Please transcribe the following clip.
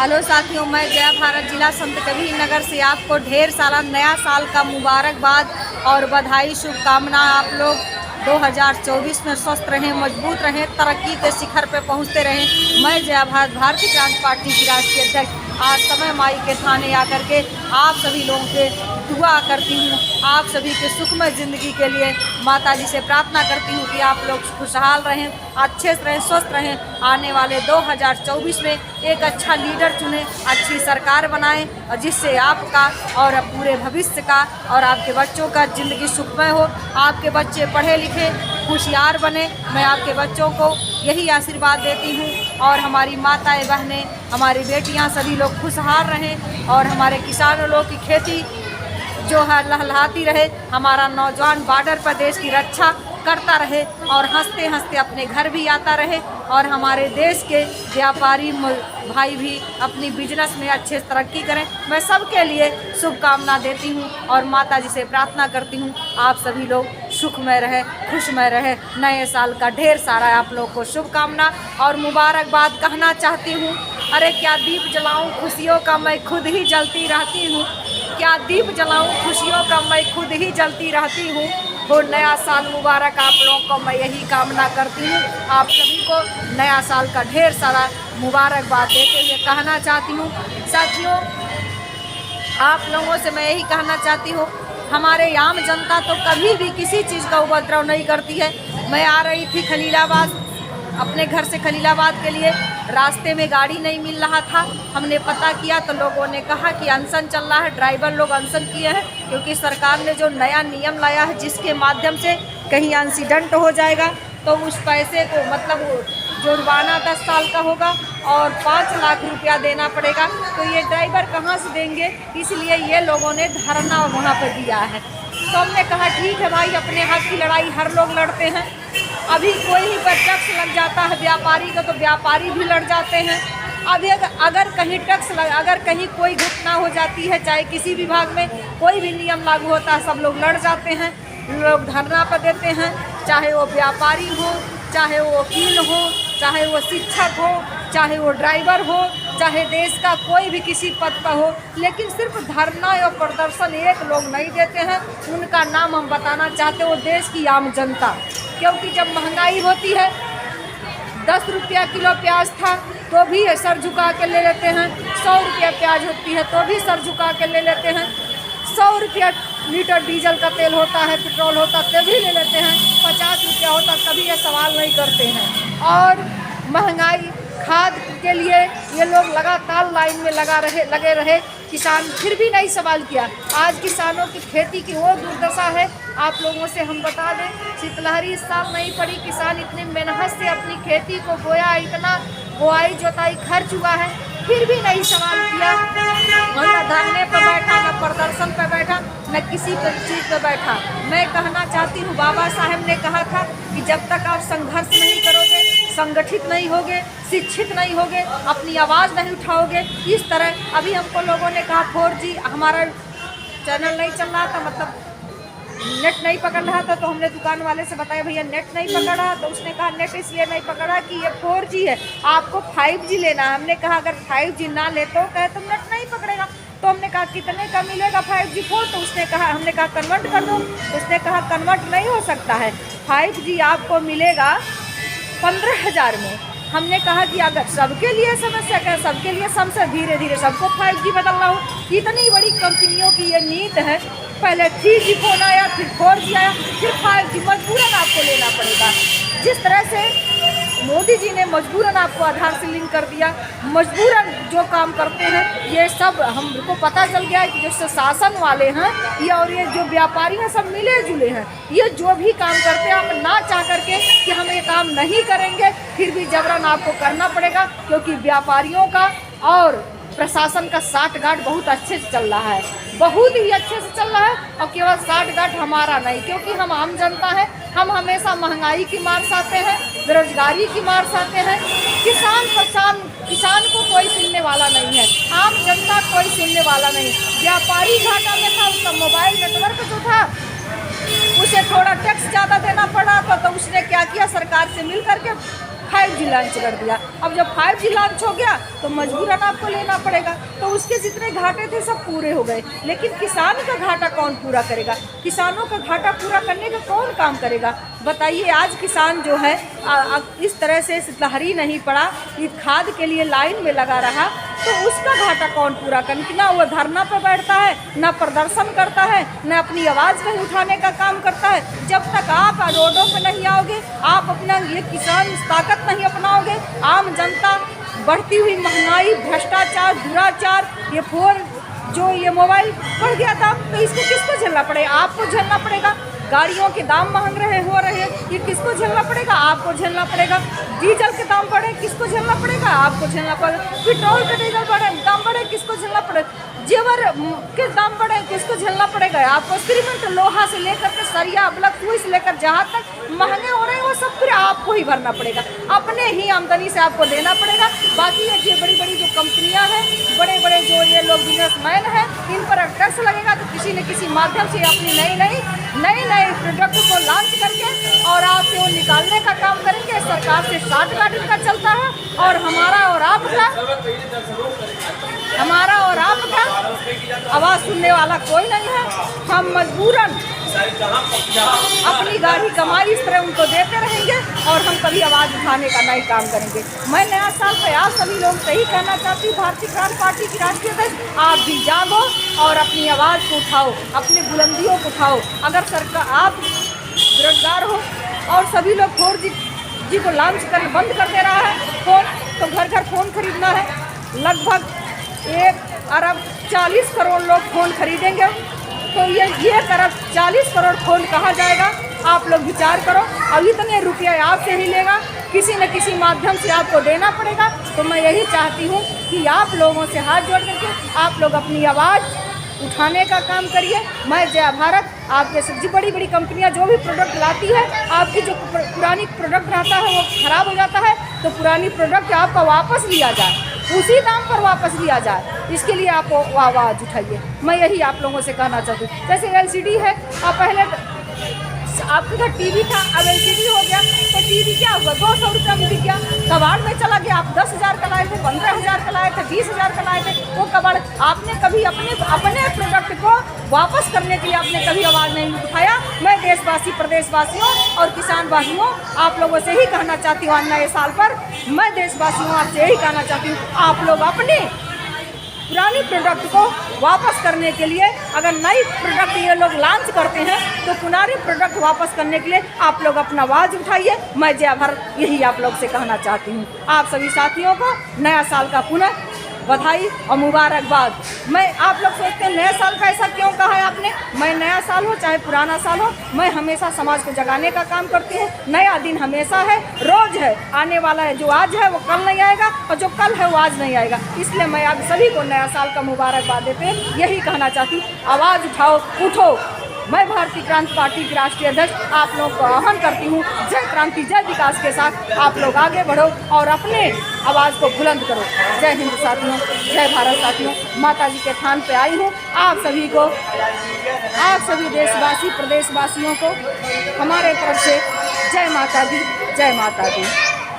Hello साथियों, मैं जया भारत जिला संत कबीर नगर से आपको ढेर सारा नया साल का मुबारकबाद और बधाई शुभकामना। आप लोग 2024 में स्वस्थ रहें, मजबूत रहें, तरक्की के शिखर पे पहुंचते रहें। मैं जया भारत भारतीय क्रांति पार्टी की राष्ट्रीय अध्यक्ष आज समय माई के थाने आकर के आप सभी लोगों के दुआ करती हूँ। आप सभी के सुखमय ज़िंदगी के लिए माता जी से प्रार्थना करती हूँ कि आप लोग खुशहाल रहें, अच्छे से रहें, स्वस्थ रहें। आने वाले 2024 में एक अच्छा लीडर चुनें, अच्छी सरकार बनाएं और जिससे आपका और पूरे भविष्य का और आपके बच्चों का ज़िंदगी सुखमय हो। आपके बच्चे पढ़े लिखे होशियार बने, मैं आपके बच्चों को यही आशीर्वाद देती हूँ। और हमारी माताएं बहनें, हमारी बेटियाँ सभी लोग खुशहाल रहें और हमारे किसानों लोग की खेती जो है लहलहाती रहे। हमारा नौजवान बॉर्डर पर देश की रक्षा करता रहे और हंसते हंसते अपने घर भी आता रहे। और हमारे देश के व्यापारी भाई भी अपनी बिजनेस में अच्छे से तरक्की करें। मैं सबके लिए शुभकामना देती हूँ और माता जी से प्रार्थना करती हूँ आप सभी लोग सुखमय रहे, खुशमय रहे। नए साल का ढेर सारा आप लोग को शुभकामना और मुबारकबाद कहना चाहती हूँ। अरे क्या दीप जलाऊँ खुशियों का, मैं खुद ही जलती रहती हूँ। क्या दीप जलाऊं खुशियों का, मैं खुद ही जलती रहती हूँ। वो नया साल मुबारक आप लोगों को मैं यही कामना करती हूँ। आप सभी को नया साल का ढेर सारा मुबारकबाद देते हुए कहना चाहती हूँ। साथियों, आप लोगों से मैं यही कहना चाहती हूँ, हमारे आम जनता तो कभी भी किसी चीज़ का उपद्रव नहीं करती है। मैं आ रही थी खलीलाबाद, अपने घर से खलीलाबाद के लिए, रास्ते में गाड़ी नहीं मिल रहा था। हमने पता किया तो लोगों ने कहा कि अनशन चल रहा है, ड्राइवर लोग अनशन किए हैं क्योंकि सरकार ने जो नया नियम लाया है जिसके माध्यम से कहीं एक्सीडेंट हो जाएगा तो उस पैसे को मतलब जुर्माना 10 साल का होगा और 5 लाख रुपया देना पड़ेगा। तो ये ड्राइवर कहाँ से देंगे, इसलिए ये लोगों ने धरना वहाँ पर दिया है। तो हमने कहा ठीक है भाई, अपने हक की लड़ाई हर लोग लड़ते हैं। अभी कोई ही पर टैक्स लग जाता है व्यापारी का तो व्यापारी भी लड़ जाते हैं। अभी अगर कहीं टैक्स अगर कहीं कोई घटना हो जाती है, चाहे किसी विभाग में कोई भी नियम लागू होता है, सब लोग लड़ जाते हैं, लोग धरना पर देते हैं। चाहे वो व्यापारी हो, चाहे वो वकील हो, चाहे वो शिक्षक हो, चाहे वो ड्राइवर हो, चाहे देश का कोई भी किसी पद पर हो, लेकिन सिर्फ धरना और प्रदर्शन एक लोग नहीं देते हैं। उनका नाम हम बताना चाहते हैं, वो देश की आम जनता। क्योंकि जब महंगाई होती है, 10 रुपया किलो प्याज था तो भी सर झुका के ले लेते हैं। 100 रुपया प्याज होती है तो भी सर झुका के ले लेते हैं। 100 रुपया लीटर डीजल का तेल होता है, पेट्रोल होता तभी ले लेते हैं। 50 रुपया होता तभी ये सवाल नहीं करते हैं। और महंगाई खाद के लिए ये लोग लगातार लाइन में लगे रहे, किसान फिर भी नहीं सवाल किया। आज किसानों की खेती की वो दुर्दशा है। आप लोगों से हम बता दें, शीतलहरी इस साल नहीं पड़ी, किसान इतनी मेहनत से अपनी खेती को बोया, इतना बुआई जोताई खर्च हुआ है, फिर भी नहीं सवाल किया। न धरने पर बैठा, न प्रदर्शन पर बैठा, न किसी चीज़ पर बैठा। मैं कहना चाहती हूँ, बाबा साहब ने कहा था कि जब तक आप संघर्ष नहीं करोगे, संगठित नहीं होगे, शिक्षित नहीं होगे, अपनी आवाज़ नहीं उठाओगे, इस तरह अभी हमको लोगों ने कहा 4G हमारा चैनल नहीं चल रहा था, मतलब नेट नहीं पकड़ रहा था। तो हमने दुकान वाले से बताया भैया नेट नहीं पकड़ रहा, तो उसने कहा नेट इसलिए नहीं पकड़ रहा कि ये 4G है, आपको 5G लेना है। हमने कहा अगर 5G ना ले तो कहे तो नेट नहीं पकड़ेगा। तो हमने कहा कितने का मिलेगा 5G फोन, तो उसने कहा, हमने कहा कन्वर्ट कर दो, उसने कहा कन्वर्ट नहीं हो सकता है, 5G आपको मिलेगा 15,000 में। हमने कहा कि अगर सबके लिए समस्या क्या, सबके लिए समस्या, धीरे धीरे सबको 5G बदलना हो। इतनी बड़ी कंपनियों की ये नीत है, पहले 3G फोन आया, फिर 4G आया, फिर 5G, मजबूरन आपको लेना पड़ेगा। जिस तरह से मोदी जी ने मजबूरन आपको आधार से लिंक कर दिया, मजबूरन जो काम करते हैं, ये सब हमको पता चल गया है कि जो शासन वाले हैं ये और ये जो व्यापारी हैं सब मिले जुले हैं। ये जो भी काम करते हैं, आप ना चाह करके कि हम ये काम नहीं करेंगे, फिर भी जबरन आपको करना पड़ेगा, क्योंकि व्यापारियों का और प्रशासन का साठगांठ बहुत अच्छे से चल रहा है, बहुत ही अच्छे से चल रहा है। और केवल साठगांठ हमारा नहीं, क्योंकि हम आम जनता हैं, हम हमेशा महंगाई की मार सहते हैं, बेरोजगारी की मार सहते हैं। किसान को कोई सुनने वाला नहीं है, आम जनता कोई सुनने वाला नहीं। व्यापारी घाटा में था, उसका मोबाइल नेटवर्क जो था उसे थोड़ा टैक्स ज़्यादा देना पड़ा तो उसने क्या किया, सरकार से मिल करके 5G लॉन्च कर दिया। अब जब 5G लॉन्च हो गया तो मजबूरन आपको लेना पड़ेगा, तो उसके जितने घाटे थे सब पूरे हो गए। लेकिन किसान का घाटा कौन पूरा करेगा? किसानों का घाटा पूरा करने का कौन काम करेगा? बताइए, आज किसान जो है इस तरह से लहरी नहीं पड़ा, इस खाद के लिए लाइन में लगा रहा, तो उसका घाटा कौन पूरा करे? कि ना वो धरना पर बैठता है, ना प्रदर्शन करता है, ना अपनी आवाज़ कहीं उठाने का काम करता है। जब तक आप रोडों पे नहीं आओगे, आप अपना ये किसान ताकत नहीं अपनाओगे, आम जनता बढ़ती हुई महंगाई, भ्रष्टाचार, दुराचार, ये फोन जो ये मोबाइल बढ़ गया था, तो इसको किसको झेलना पड़ेगा? आपको झेलना पड़ेगा। गाड़ियों के दाम महंग हो रहे हैं, ये किसको झेलना पड़ेगा? आपको झेलना पड़ेगा। डीजल के दाम बढ़े, किसको झेलना पड़ेगा? आपको झेलना पड़ेगा। पेट्रोल के डीजल दाम बढ़े, किसको झेलना पड़ेगा? जेवर के दाम बढ़े, किसको झेलना पड़ेगा? आपको। सीमेंट, लोहा से लेकर के सरिया, ब्लॉक, सुई से लेकर जहाँ तक महंगे हो रहे हैं, वो सब फिर आपको ही भरना पड़ेगा, अपने ही आमदनी से आपको देना पड़ेगा। बाकी ये बड़ी बड़ी जो कंपनियां हैं, बड़े बड़े जो ये लोग बिजनेसमैन हैं, इन पर टैक्स लगेगा, तो किसी न किसी माध्यम से अपनी नई प्रोडक्ट को लॉन्च करके और आपसे वो निकालने का काम करेंगे। सरकार से शॉर्टकट इनका चलता है, और हमारा और आपका आवाज़ सुनने वाला कोई नहीं है। हम मजबूरन अपनी गाढ़ी कमाई इस तरह उनको देते रहेंगे, और हम कभी आवाज़ उठाने का नहीं काम करेंगे। मैं नया साल पे आप सभी लोग से ही कहना चाहती हूँ, भारतीय क्रांति पार्टी की राष्ट्रीय अध्यक्ष, आप भी जागो और अपनी आवाज़ को उठाओ, अपनी बुलंदियों को उठाओ। अगर सरकार, आप बेरोजगार हो और सभी लोग 4G को लॉन्च कर बंद कर दे रहा है फ़ोन, तो घर घर फ़ोन खरीदना है। लगभग 1 अरब 40 करोड़ लोग फ़ोन खरीदेंगे, तो ये 1 अरब 40 करोड़ फ़ोन कहाँ जाएगा? आप लोग विचार करो। अब इतने रुपये आपसे ही लेगा, किसी न किसी माध्यम से आपको देना पड़ेगा। तो मैं यही चाहती हूँ कि आप लोगों से हाथ जोड़ करके आप लोग अपनी आवाज़ उठाने का काम करिए। मैं जय भारत। आपके सब्जी बड़ी बड़ी कंपनियां जो भी प्रोडक्ट लाती है, आपकी जो पुरानी प्रोडक्ट रहता है वो ख़राब हो जाता है, तो पुरानी प्रोडक्ट आपका वापस लिया जाए, उसी दाम पर वापस लिया जाए। इसके लिए आप आवाज़ उठाइए। मैं यही आप लोगों से कहना चाहती हूँ। जैसे LCD है, आप पहले आपके घर टीवी था, अब LCD हो गया, तो टीवी क्या हुआ? 200 रुपये में बिक गया, कबाड़ में चला गया। आप 10,000 का लाए थे, 15,000 का लाए थे, 20,000 का लाए थे, वो कबाड़। आपने कभी अपने प्रोडक्ट को वापस करने के लिए आपने कभी आवाज़ नहीं उठाया। मैं देशवासी, प्रदेशवासियों और किसान भाइयों, आप लोगों से ही कहना चाहती हूँ, नए साल पर मैं देशवासियों आपसे यही कहना चाहती हूँ, आप लोग अपने पुरानी प्रोडक्ट को वापस करने के लिए, अगर नई प्रोडक्ट ये लोग लॉन्च करते हैं, तो पुरानी प्रोडक्ट वापस करने के लिए आप लोग अपना आवाज़ उठाइए। मैं जय भारत यही आप लोग से कहना चाहती हूँ। आप सभी साथियों को नया साल का पुनः बधाई और मुबारकबाद। मैं आप लोग सोचते हैं नया साल का ऐसा क्यों कहा है आपने? मैं नया साल हो चाहे पुराना साल हो, मैं हमेशा समाज को जगाने का काम करती हूँ। नया दिन हमेशा है, रोज़ है, आने वाला है। जो आज है वो कल नहीं आएगा, और जो कल है वो आज नहीं आएगा। इसलिए मैं आप सभी को नया साल का मुबारकबाद देते हैं यही कहना चाहती हूँ, आवाज़ उठाओ, उठो। मैं भारतीय क्रांति पार्टी की राष्ट्रीय अध्यक्ष आप लोग को आह्वान करती हूँ, जय क्रांति जय विकास के साथ आप लोग आगे बढ़ो और अपने आवाज़ को बुलंद करो। जय हिंद साथियों, जय भारत साथियों। माता जी के थान पे आई हूँ। आप सभी को, आप सभी देशवासी, प्रदेशवासियों को हमारे तरफ से जय माता दी, जय माता दी।